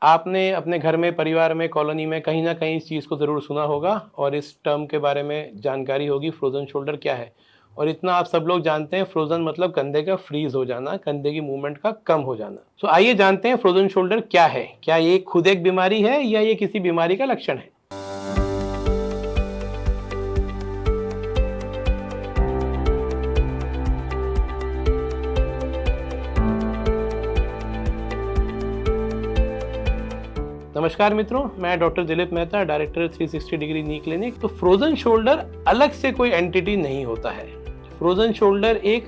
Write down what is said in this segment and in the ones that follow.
आपने अपने घर में, परिवार में, कॉलोनी में कहीं न कहीं इस चीज़ को ज़रूर सुना होगा और इस टर्म के बारे में जानकारी होगी, फ्रोज़न शोल्डर क्या है? और इतना आप सब लोग जानते हैं, फ्रोज़न मतलब कंधे का फ्रीज़ हो जाना, कंधे की मूवमेंट का कम हो जाना। तो आइए जानते हैं फ्रोज़न शोल्डर क्या है? क्या ये खुद एक बीमारी है या ये किसी बीमारी का लक्षण है? नमस्कार मित्रों, मैं doctor Dilip Mehta, director 360 degree knee clinic. तो फ्रोजन शोल्डर अलग से कोई एंटिटी नहीं होता है। फ्रोजन शोल्डर एक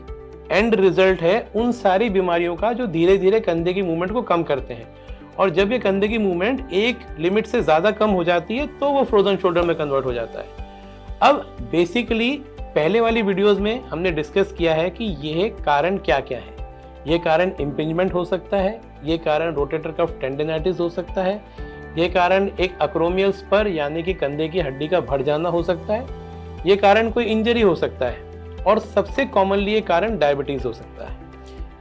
एंड रिजल्ट है उन सारी बीमारियों का जो धीरे धीरे कंधे की मूवमेंट को कम करते हैं, और जब ये कंधे की मूवमेंट एक लिमिट से ज्यादा कम हो जाती है तो वो फ्रोजन शोल्डर में कन्वर्ट हो जाता है। अब बेसिकली पहले वाली वीडियोस में हमने डिस्कस किया है कि यह कारण क्या क्या है। ये कारण इम्पिंजमेंट हो सकता है, ये कारण रोटेटर कफ टेंडिनाइटिस हो सकता है, ये कारण एक अक्रोमियल स्पर यानी कि कंधे की हड्डी का बढ़ जाना हो सकता है, ये कारण कोई इंजरी हो सकता है, और सबसे कॉमनली ये कारण डायबिटीज हो सकता है।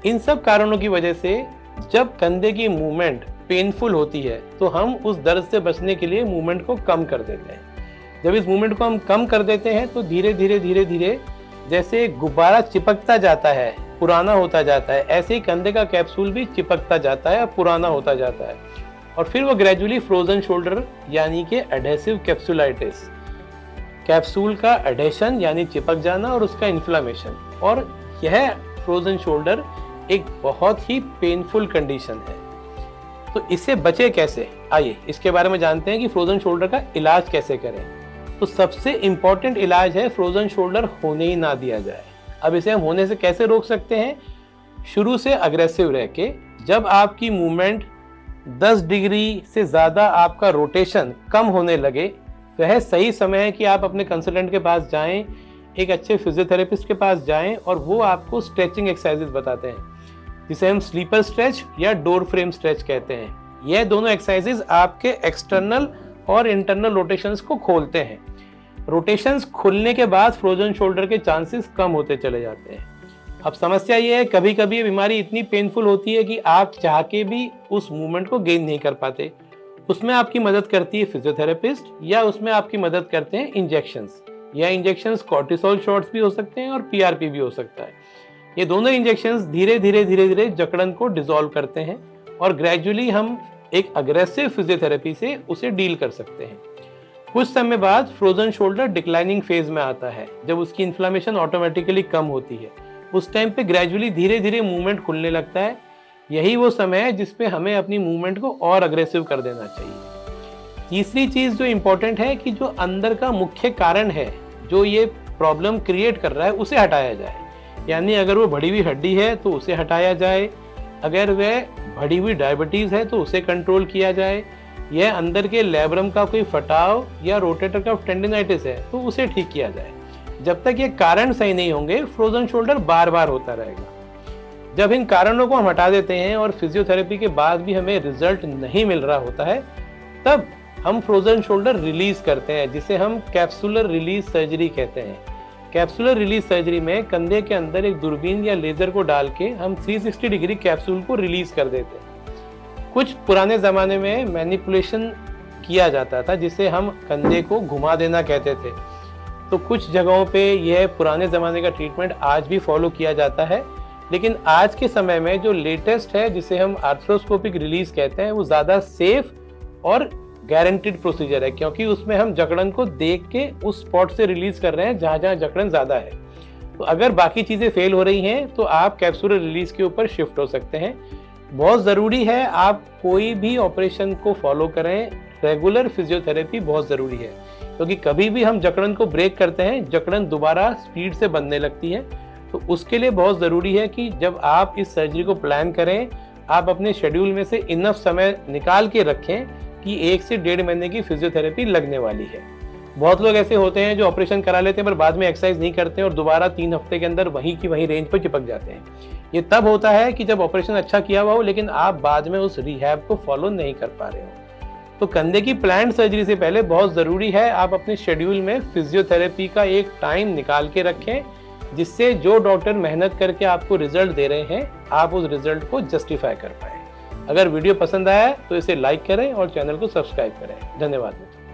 इन सब कारणों की वजह से जब कंधे की मूवमेंट पेनफुल होती है तो हम उस दर्द से बचने के लिए मूवमेंट को कम कर देते हैं। जब इस मूवमेंट को हम कम कर देते हैं तो धीरे धीरे जैसे गुब्बारा चिपकता जाता है, पुराना होता जाता है, ऐसे ही कंधे का कैप्सूल भी चिपकता जाता है, पुराना होता जाता है, और फिर वो ग्रेजुअली फ्रोजन शोल्डर यानी कि एडहेसिव कैप्सुलाइटिस, कैप्सूल का एडहेशन यानी चिपक जाना और उसका इन्फ्लामेशन, और यह फ्रोजन शोल्डर एक बहुत ही पेनफुल कंडीशन है। तो इससे बचे कैसे, आइए इसके बारे में जानते हैं कि फ्रोजन शोल्डर का इलाज कैसे करें। तो सबसे इंपॉर्टेंट इलाज है फ्रोजन शोल्डर होने ही ना दिया जाए। अब इसे हम होने से कैसे रोक सकते हैं? शुरू से अग्रेसिव रह के, जब आपकी मूवमेंट 10 डिग्री से ज़्यादा आपका रोटेशन कम होने लगे, वह सही समय है कि आप अपने कंसल्टेंट के पास जाएं, एक अच्छे फिजियोथेरेपिस्ट के पास जाएं और वो आपको स्ट्रेचिंग एक्सरसाइजेज बताते हैं, जिसे हम स्लीपर स्ट्रेच या डोर फ्रेम स्ट्रेच कहते हैं। यह दोनों एक्सरसाइजेज आपके एक्सटर्नल और इंटरनल रोटेशंस को खोलते हैं। रोटेशंस खुलने के बाद फ्रोजन शोल्डर के चांसेस कम होते चले जाते हैं। अब समस्या ये है, कभी कभी ये बीमारी इतनी पेनफुल होती है कि आप चाह के भी उस मूवमेंट को गेन नहीं कर पाते। उसमें आपकी मदद करती है फिजियोथेरेपिस्ट, या उसमें आपकी मदद करते हैं इंजेक्शंस। या इंजेक्शंस कॉर्टिसोल शॉट्स भी हो सकते हैं और पीआरपी भी हो सकता है। ये दोनों इंजेक्शंस धीरे धीरे जकड़न को डिसॉल्व करते हैं और ग्रेजुअली हम एक अग्रेसिव फिजियोथेरेपी से उसे डील कर सकते हैं। कुछ समय बाद फ्रोजन शोल्डर डिक्लाइनिंग फेज में आता है, जब उसकी इन्फ्लामेशन ऑटोमेटिकली कम होती है। उस टाइम पे ग्रेजुअली धीरे धीरे मूवमेंट खुलने लगता है। यही वो समय है जिसपे हमें अपनी मूवमेंट को और अग्रेसिव कर देना चाहिए। तीसरी चीज जो इम्पोर्टेंट है कि जो अंदर का मुख्य कारण है जो ये प्रॉब्लम क्रिएट कर रहा है, उसे हटाया जाए। यानी अगर वो बढ़ी हुई हड्डी है तो उसे हटाया जाए, अगर वह बढ़ी हुई डायबिटीज है तो उसे कंट्रोल किया जाए, यह अंदर के लेब्रम का कोई फटाव या रोटेटर कफ टेंडिनाइटिस है तो उसे ठीक किया जाए। जब तक ये कारण सही नहीं होंगे, फ्रोजन शोल्डर बार बार होता रहेगा। जब इन कारणों को हम हटा देते हैं और फिजियोथेरेपी के बाद भी हमें रिजल्ट नहीं मिल रहा होता है, तब हम फ्रोजन शोल्डर रिलीज करते हैं, जिसे हम कैप्सुलर रिलीज सर्जरी कहते हैं। कैप्सुलर रिलीज सर्जरी में कंधे के अंदर एक दूरबीन या लेजर को डाल के हम 360 डिग्री कैप्सूल को रिलीज कर देते हैं। कुछ पुराने जमाने में मैनिपुलेशन किया जाता था, जिसे हम कंधे को घुमा देना कहते थे। तो कुछ जगहों पे यह पुराने ज़माने का ट्रीटमेंट आज भी फॉलो किया जाता है, लेकिन आज के समय में जो लेटेस्ट है, जिसे हम आर्थ्रोस्कोपिक रिलीज कहते हैं, वो ज़्यादा सेफ और गारंटीड प्रोसीजर है, क्योंकि उसमें हम जकड़न को देख के उस स्पॉट से रिलीज कर रहे हैं जहाँ जहाँ जकड़न ज़्यादा है। तो अगर बाकी चीज़ें फेल हो रही हैं तो आप कैप्सूलर रिलीज के ऊपर शिफ्ट हो सकते हैं। बहुत ज़रूरी है आप कोई भी ऑपरेशन को फॉलो करें, रेगुलर फिजियोथेरेपी बहुत ज़रूरी है, क्योंकि कभी भी हम जकड़न को ब्रेक करते हैं, जकड़न दोबारा स्पीड से बनने लगती है। तो उसके लिए बहुत ज़रूरी है कि जब आप इस सर्जरी को प्लान करें, आप अपने शेड्यूल में से इनफ समय निकाल के रखें कि 1 से 1.5 महीने की फिजियोथेरेपी लगने वाली है। बहुत लोग ऐसे होते हैं जो ऑपरेशन करा लेते हैं पर बाद में एक्सरसाइज नहीं करते हैं और दोबारा 3 हफ्ते के अंदर वहीं की वहीं रेंज पर चिपक जाते हैं। ये तब होता है कि जब ऑपरेशन अच्छा किया हुआ हो, लेकिन आप बाद में उस रिहैब को फॉलो नहीं कर पा रहे हो। तो कंधे की प्लान्ड सर्जरी से पहले बहुत ज़रूरी है आप अपने शेड्यूल में फिजियोथेरेपी का एक टाइम निकाल के रखें, जिससे जो डॉक्टर मेहनत करके आपको रिजल्ट दे रहे हैं, आप उस रिजल्ट को जस्टिफाई कर पाए। अगर वीडियो पसंद आया है तो इसे लाइक करें और चैनल को सब्सक्राइब करें। धन्यवाद मित्रों।